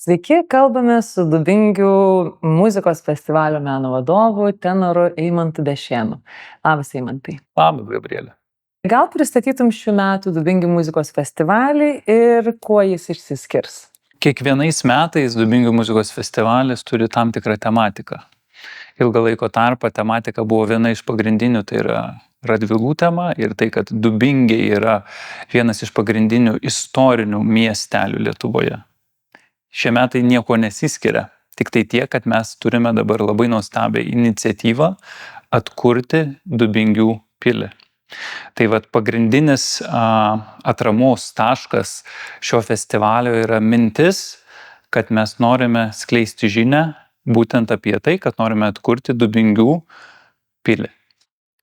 Sveiki, kalbame su Dubingių muzikos festivalio meno vadovu, tenoru Eimantu Dešėnu. Labas, Eimantai. Labas, Gabrielė. Gal pristatytum šių metų Dubingių muzikos festivalį ir kuo jis išsiskirs? Kiekvienais metais Dubingių muzikos festivalis turi tam tikrą tematiką. Ilgą laiko tarpą tematika buvo viena iš pagrindinių, tai yra Radvilų tema ir tai, kad Dubingiai yra vienas iš pagrindinių istorinių miestelių Lietuvoje. Šie metai nieko nesiskiria, tik tai tiek, kad mes turime dabar labai nuostabią iniciatyvą atkurti Dubingių pilį. Tai pagrindinis atramos taškas šio festivalio yra mintis, kad mes norime skleisti žinią būtent apie tai, kad norime atkurti Dubingių pilį.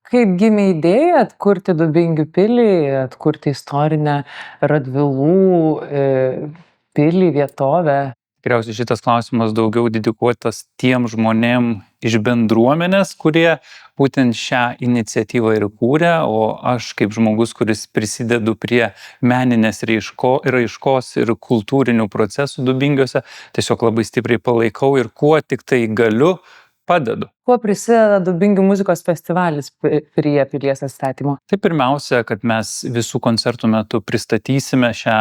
Kaip gimė idėja atkurti Dubingių pilį, atkurti istorinę Radvilų pilį, vietovę? Tikriausiai šitas klausimas daugiau dedikuotas tiem žmonėm iš bendruomenės, kurie būtent šią iniciatyvą ir kūrė, o aš kaip žmogus, kuris prisidedu prie meninės raiškos ir kultūrinių procesų Dubingiuose, tiesiog labai stipriai palaikau ir kuo tik tai galiu, padedu. Kuo prisideda Dubingių muzikos festivalis prie pilies atstatymo? Tai pirmiausia, kad mes visų koncertų metu pristatysime šią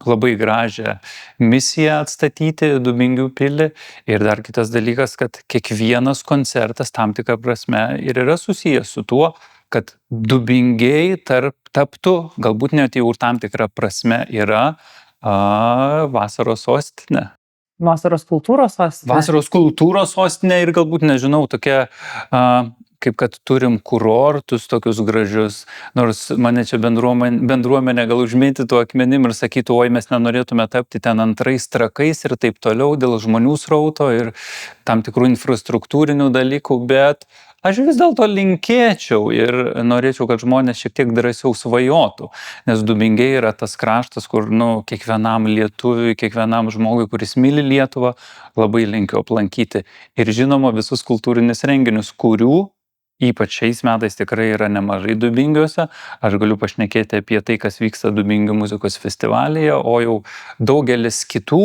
labai gražią misiją atstatyti Dubingių pilį. Ir dar kitas dalykas, kad kiekvienas koncertas tam tikrą prasme ir yra susijęs su tuo, kad Dubingiai taptų, galbūt net jau tam tikrą prasme yra vasaros sostinė. Vasaros kultūros sostinė? Vasaros kultūros sostinė ir galbūt, nežinau, tokia, kaip kad turim kurortus tokius gražius, nors mane čia bendruomenė gal užmėtytų akmenim ir sakytų, oi, mes nenorėtume tapti ten antrais trakais ir taip toliau dėl žmonių srauto ir tam tikrų infrastruktūrinių dalykų, bet aš vis dėlto linkėčiau ir norėčiau, kad žmonės šiek tiek drąsiau svajotų, nes Dubingiai yra tas kraštas, kur kiekvienam lietuviui, kiekvienam žmogui, kuris myli Lietuvą, labai linkiu aplankyti. Ir žinoma, visus kultūrinius renginius, kurių ypač šiais metais tikrai yra nemažai Dubingiuose. Aš galiu pašnekėti apie tai, kas vyksta Dubingių muzikos festivalyje, o jau daugelis kitų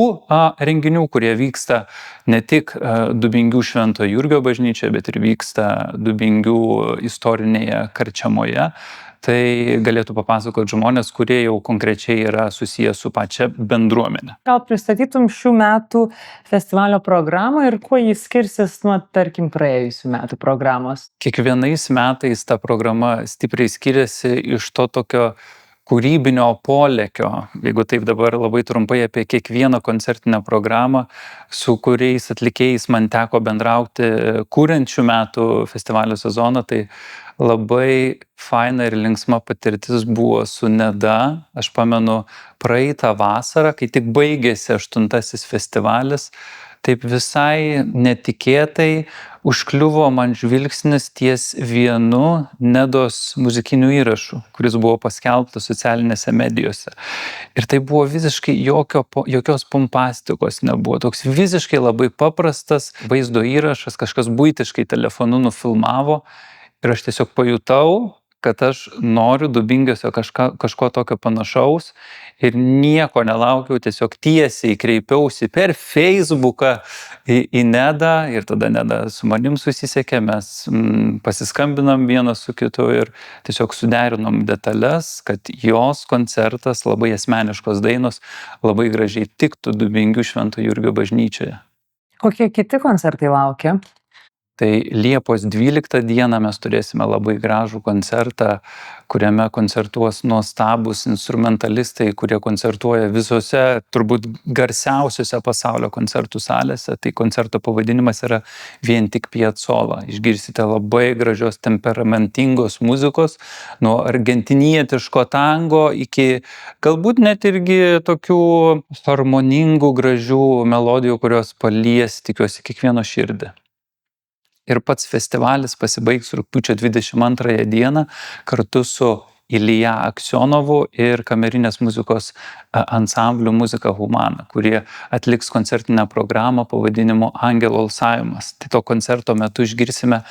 renginių, kurie vyksta ne tik Dubingių Švento Jurgio bažnyčioje, bet ir vyksta Dubingių istorinėje Karčiamoje. Tai galėtų papasakoti žmonės, kurie jau konkrečiai yra susiję su pačia bendruomenė. Gal pristatytum šių metų festivalio programą ir kuo jis skirsis nuo, tarkim, praėjusių metų programos? Kiekvienais metais ta programa stipriai skiriasi iš to tokio kūrybinio polėkio, jeigu taip dabar labai trumpai apie kiekvieną koncertinę programą, su kuriais atlikėjais man teko bendrauti kuriant šių metų festivalio sezoną, tai labai faina ir linksma patirtis buvo su Neda. Aš pamenu praeitą vasarą, kai tik baigėsi 8. festivalis, taip visai netikėtai užkliuvo man žvilgsnis ties vienu Nedos muzikiniu įrašu, kuris buvo paskelbtas socialinėse medijose. Ir tai buvo visiškai jokios pompastikos nebuvo. Toks visiškai labai paprastas vaizdo įrašas, kažkas buitiškai telefonu nufilmavo. Ir aš tiesiog pajutau, kad aš noriu Dubingiuose kažko tokio panašaus ir nieko nelaukiau, tiesiog tiesiai kreipiausi per Facebooką į Nedą ir tada Neda su manim susisiekė, mes pasiskambinom vienas su kitu ir tiesiog suderinom detalės, kad jos koncertas, labai asmeniškos dainos, labai gražiai tiktų Dubingių Švento Jurgio bažnyčioje. Kokie kiti koncertai laukia? Tai Liepos 12 dieną mes turėsime labai gražų koncertą, kuriame koncertuos nuostabus instrumentalistai, kurie koncertuoja visose, turbūt garsiausiose pasaulio koncertų salėse. Tai koncerto pavadinimas yra Vien tik Piazzolla. Išgirsite labai gražios temperamentingos muzikos, nuo argentinietiško tango iki galbūt net irgi tokių harmoningų, gražių melodijų, kurios palies, tikiuosi, kiekvieno širdį. Ir pats festivalis pasibaigs rugpjūčio 22 dieną kartu su Ilija Aksionovu ir kamerinės muzikos ansambliu Muzika Humana, kurie atliks koncertinę programą pavadinimu Angelo alsavimas. Tai to koncerto metu išgirsime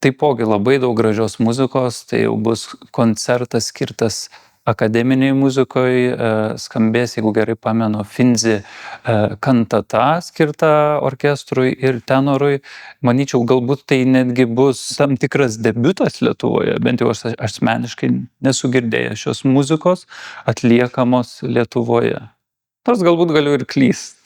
taipogi labai daug gražios muzikos, tai jau bus koncertas skirtas akademinėje muzikoje skambės, jeigu gerai pamenu, Finzi kantata skirta orkestrui ir tenorui. Manyčiau, galbūt tai netgi bus tam tikras debiutas Lietuvoje, bent jau aš asmeniškai nesu girdėjęs šios muzikos atliekamos Lietuvoje. Nors galbūt galiu ir klyst.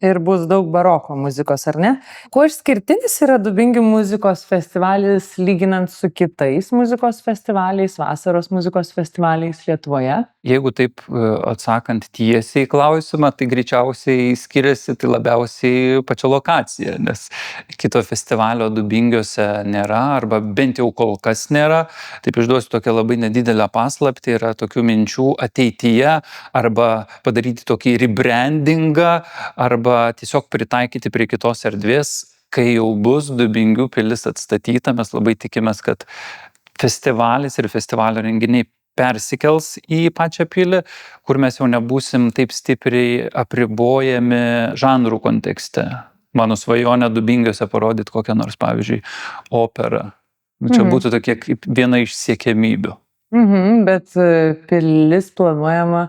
Ir bus daug baroko muzikos, ar ne? Kuo išskirtinis yra Dubingių muzikos festivalis lyginant su kitais muzikos festivaliais, vasaros muzikos festivaliais Lietuvoje? Jeigu taip atsakant tiesiai į klausimą, tai greičiausiai skiriasi tai labiausiai pačia lokacija, nes kito festivalio Dubingiuose nėra, arba bent jau kol kas nėra. Taip išduosiu tokią labai nedidelę paslaptį, yra tokių minčių ateityje, arba padaryti tokį rebrandingą, arba tiesiog pritaikyti prie kitos erdvės, kai jau bus Dubingių pilis atstatyta. Mes labai tikimės, kad festivalis ir festivalio renginiai persikels į pačią pilį, kur mes jau nebūsim taip stipriai apribojami žanrų kontekste. Mano svajonė Dubingiuose parodyti kokią nors, pavyzdžiui, operą. Čia būtų tokia kaip viena iš siekiamybių. Bet pilis planuojama,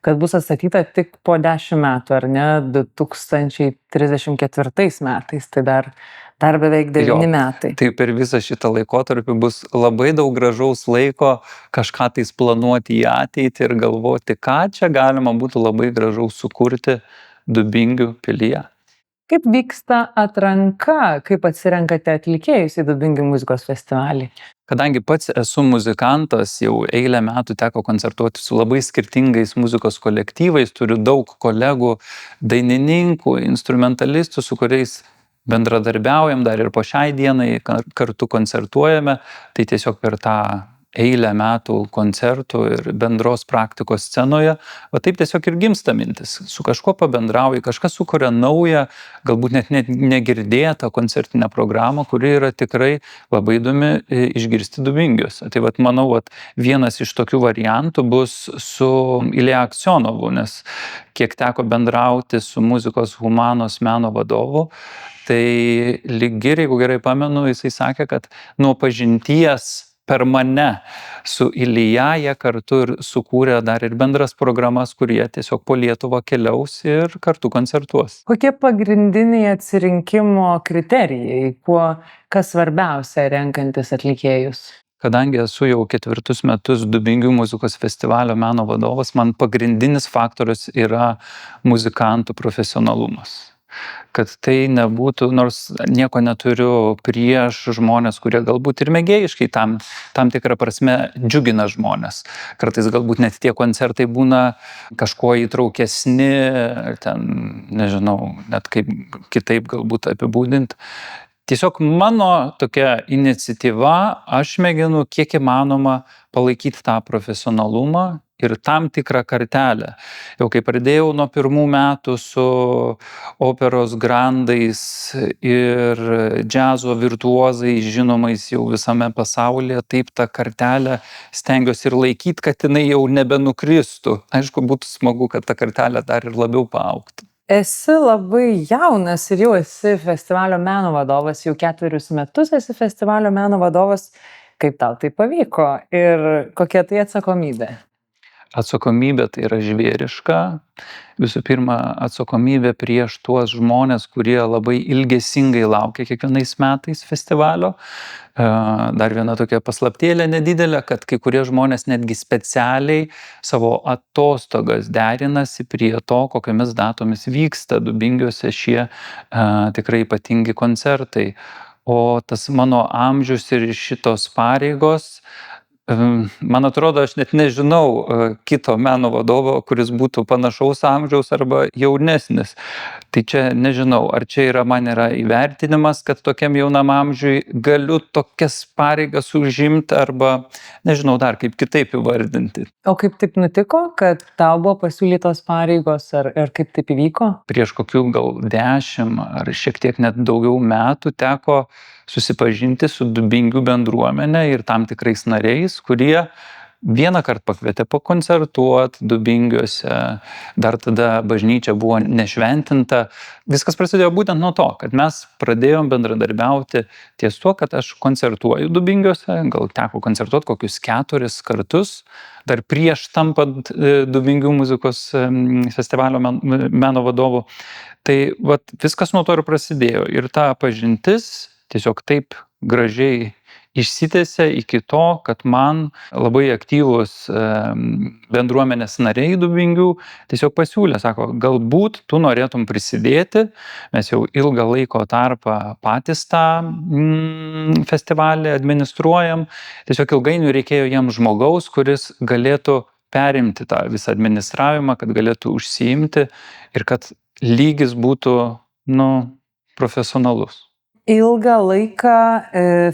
kad bus atstatyta tik po 10 metų, ar ne, 2034 metais, tai dar beveik 9 metai. Tai per visą šitą laikotarpį bus labai daug gražaus laiko kažką tais planuoti į ateitį ir galvoti, ką čia galima būtų labai gražaus sukurti Dubingių pilyje. Kaip vyksta atranka, kaip atsirenkate atlikėjus į Dubingių muzikos festivalį? Kadangi pats esu muzikantas, jau eilę metų teko koncertuoti su labai skirtingais muzikos kolektyvais, turiu daug kolegų, dainininkų, instrumentalistų, su kuriais bendradarbiaujam, dar ir po šiai dienai kartu koncertuojame, tai tiesiog per tą eilę metų koncertų ir bendros praktikos scenoje, o taip tiesiog ir gimsta mintis. Su kažkuo pabendrauji, kažkas sukuria naują, galbūt net negirdėtą koncertinę programą, kuri yra tikrai labai įdomi išgirsti Dubingiuose. Tai manau, vienas iš tokių variantų bus su Ilja Aksionovu, nes kiek teko bendrauti su muzikos humanos meno vadovu, tai lyg ir, jeigu gerai pamenu, jisai sakė, kad nuo pažinties per mane su Ilja jie kartu ir sukūrė dar ir bendras programas, kurie tiesiog po Lietuvą keliaus ir kartu koncertuos. Kokie pagrindiniai atsirinkimo kriterijai, kas svarbiausia renkantis atlikėjus? Kadangi esu jau 4 metus Dubingių muzikos festivalio meno vadovas, man pagrindinis faktorius yra muzikantų profesionalumas. Kad tai nebūtų, nors nieko neturiu prieš žmonės, kurie galbūt ir mėgėjiškai tam tikrą prasme džiugina žmonės. Kartais galbūt net tie koncertai būna kažkuo įtraukesni, nežinau, net kaip kitaip galbūt apibūdinti. Tiesiog mano tokia iniciatyva, aš mėginu kiek įmanoma palaikyti tą profesionalumą ir tam tikrą kartelę. Jau kai pradėjau nuo 1 metų su operos grandais ir džiazo virtuozais žinomais jau visame pasaulyje, taip tą kartelę stengiuosi ir laikyti, kad jinai jau nebenukristų. Aišku, būtų smagu, kad ta kartelė dar ir labiau paaugtų. Esi labai jaunas ir jau esi festivalio meno vadovas, jau 4 metus esi festivalio meno vadovas. Kaip tau tai pavyko ir kokia tai atsakomybė? Atsakomybė tai yra žvėriška. Visų pirma, atsakomybė prieš tuos žmonės, kurie labai ilgesingai laukia kiekvienais metais festivalio. Dar viena tokia paslaptėlė nedidelė, kad kai kurie žmonės netgi specialiai savo atostogas derinasi prie to, kokiamis datomis vyksta Dubingiuose šie tikrai ypatingi koncertai. O tas mano amžius ir šitos pareigos, man atrodo, aš net nežinau kito meno vadovo, kuris būtų panašaus amžiaus arba jaunesnis. Tai čia nežinau, ar čia man yra įvertinimas, kad tokiam jaunam amžiui galiu tokias pareigas užimti arba nežinau dar kaip kitaip įvardinti. O kaip taip nutiko, kad tau buvo pasiūlytos pareigos ar kaip taip įvyko? Prieš kokių gal 10 ar šiek tiek net daugiau metų teko susipažinti su Dubingių bendruomenė ir tam tikrais nariais, kurie vieną kartą pakvietė pakoncertuoti Dubingiuose, dar tada bažnyčia buvo nešventinta. Viskas prasidėjo būtent nuo to, kad mes pradėjom bendradarbiauti ties tuo, kad aš koncertuoju Dubingiuose, gal teko koncertuoti kokius 4 kartus, dar prieš tampant Dubingių muzikos festivalio meno vadovu. Tai vat, viskas nuo to ir prasidėjo. Ir ta pažintis tiesiog taip gražiai išsitęsė iki to, kad man labai aktyvūs bendruomenės nariai Dubingių tiesiog pasiūlė, sako, galbūt tu norėtum prisidėti, mes jau ilgą laiko tarpą patys tą festivalį administruojam, tiesiog ilgainiui reikėjo jam žmogaus, kuris galėtų perimti tą visą administravimą, kad galėtų užsiimti ir kad lygis būtų, profesionalus. Ilgą laiką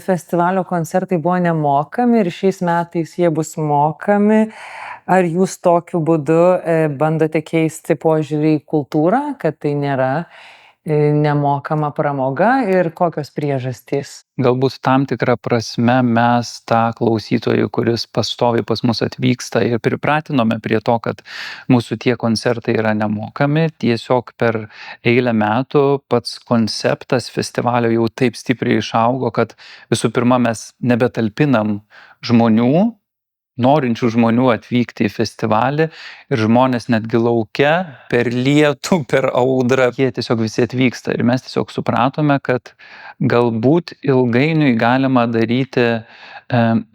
festivalio koncertai buvo nemokami ir šiais metais jie bus mokami. Ar jūs tokiu būdu bandote keisti požiūrį į kultūrą, kad tai nėra nemokama pramoga ir kokios priežastys? Galbūt tam tikrą prasme mes tą klausytojų, kuris pastoviai pas mus atvyksta ir pripratinome prie to, kad mūsų tie koncertai yra nemokami. Tiesiog per eilę metų pats konceptas festivalio jau taip stipriai išaugo, kad visų pirma mes nebetalpinam žmonių, norinčių žmonių atvykti į festivalį ir žmonės netgi lauke per lietų, per audrą, jie tiesiog visi atvyksta. Ir mes tiesiog supratome, kad galbūt ilgainiui galima daryti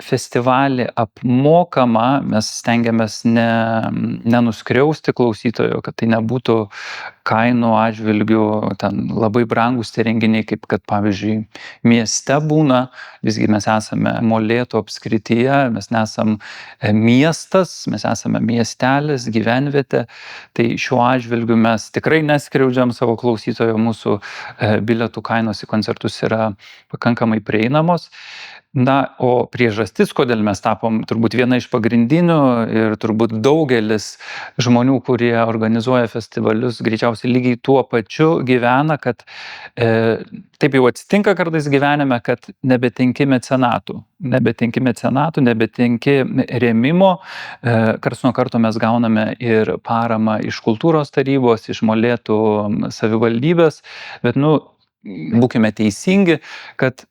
festivalį apmokamą, mes stengiamės nenuskriausti klausytojo, kad tai nebūtų kainų atžvilgių ten labai brangus tie renginiai, kaip kad pavyzdžiui mieste būna, visgi mes esame Molėtų apskrityje, mes nesam miestas, mes esame miestelis, gyvenvietė, tai šiuo atžvilgiu mes tikrai neskriaudžiam savo klausytojo, mūsų bilietų kainos į koncertus yra pakankamai prieinamos. O priežastis, kodėl mes tapom turbūt viena iš pagrindinių ir turbūt daugelis žmonių, kurie organizuoja festivalius, greičiausiai lygiai tuo pačiu gyvena, kad taip jau atsitinka kartais gyvenime, kad nebetinki mecenatų, nebetinki rėmimo. Karts nuo karto mes gauname ir paramą iš kultūros tarybos, iš Molėtų savivaldybės, bet būkime teisingi, kad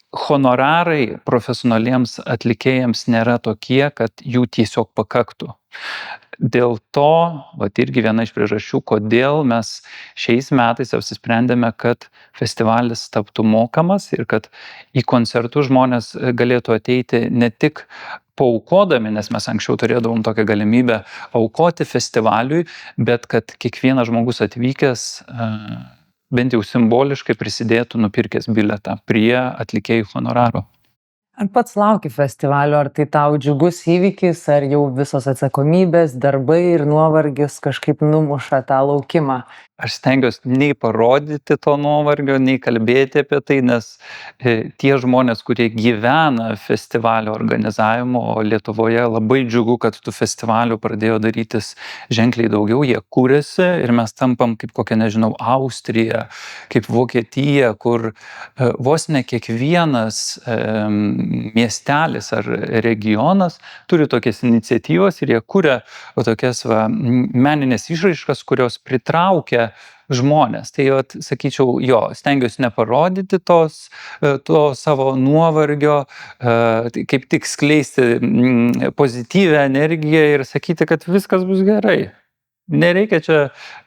honorarai profesionaliems atlikėjams nėra tokie, kad jų tiesiog pakaktų. Dėl to, irgi viena iš priežasčių, kodėl mes šiais metais apsisprendėme, kad festivalis taptų mokamas ir kad į koncertus žmonės galėtų ateiti ne tik paaukodami, nes mes anksčiau turėdavom tokią galimybę aukoti festivaliui, bet kad kiekvienas žmogus atvykęs bent jau simboliškai prisidėtų nupirkęs bilietą prie atlikėjų honoraro. Ar pats lauki festivalio, ar tai tau džiugus įvykis, ar jau visos atsakomybės, darbai ir nuovargis kažkaip numuša tą laukimą? Aš stengiuosi nei parodyti to nuovargio, nei kalbėti apie tai, nes tie žmonės, kurie gyvena festivalio organizavimu, o Lietuvoje labai džiugu, kad tų festivalių pradėjo darytis ženkliai daugiau, jie kūrėsi ir mes tampam kaip kokia, nežinau, Austrija, kaip Vokietija, kur vos ne kiekvienas miestelis ar regionas turi tokias iniciatyvas ir jie kuria tokias meninės išraiškas, kurios pritraukia žmonės. Tai sakyčiau, stengiuosi neparodyti to savo nuovargio, kaip tik skleisti pozityvią energiją ir sakyti, kad viskas bus gerai. Nereikia čia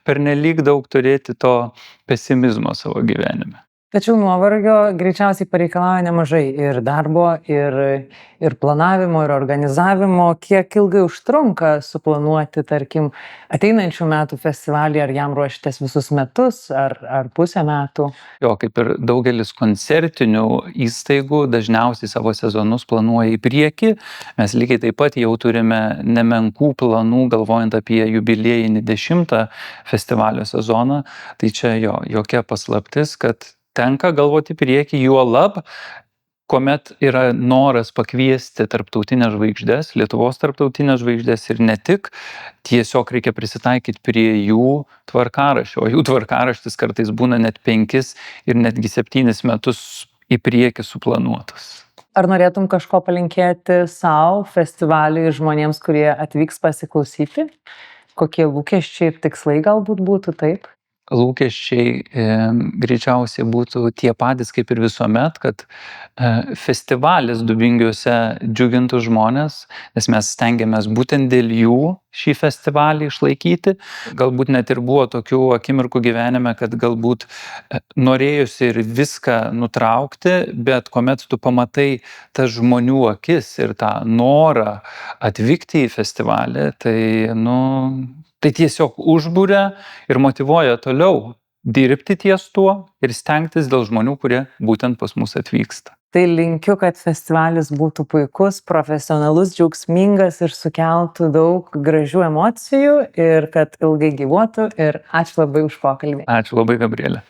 pernelyg daug turėti to pesimizmo savo gyvenime. Tačiau nuovargio greičiausiai pareikalauja nemažai ir darbo, ir planavimo, ir organizavimo. Kiek ilgai užtrunka suplanuoti, tarkim, ateinančių metų festivalį, ar jam ruošitės visus metus, ar pusę metų? Kaip ir daugelis koncertinių įstaigų, dažniausiai savo sezonus planuoja į priekį. Mes lygiai taip pat jau turime nemenkų planų, galvojant apie jubiliejinį 10 festivalio sezoną. Tai čia jokia paslaptis, kad tenka galvoti į priekį, juolab, kuomet yra noras pakviesti tarptautinės žvaigždės, Lietuvos tarptautinės žvaigždės ir ne tik, tiesiog reikia prisitaikyti prie jų tvarkaraščio, o jų tvarkaraštis kartais būna net 5 ir netgi 7 metus į priekį suplanuotas. Ar norėtum kažko palinkėti savo, festivaliui ir žmonėms, kurie atvyks pasiklausyti? Kokie lūkesčiai ir tikslai galbūt būtų taip? Lūkesčiai greičiausiai būtų tie patys kaip ir visuomet, kad festivalis Dubingiuose džiugintų žmonės, nes mes stengiamės būtent dėl jų šį festivalį išlaikyti. Galbūt net ir buvo tokių akimirkų gyvenime, kad galbūt norėjusi ir viską nutraukti, bet kuomet tu pamatai tas žmonių akis ir tą norą atvykti į festivalį, tai tiesiog užburia ir motyvuoja toliau dirbti ties tuo ir stengtis dėl žmonių, kurie būtent pas mus atvyksta. Tai linkiu, kad festivalis būtų puikus, profesionalus, džiaugsmingas ir sukeltų daug gražių emocijų ir kad ilgai gyvuotų. Ir ačiū labai už pokalbį. Ačiū labai, Gabrielė.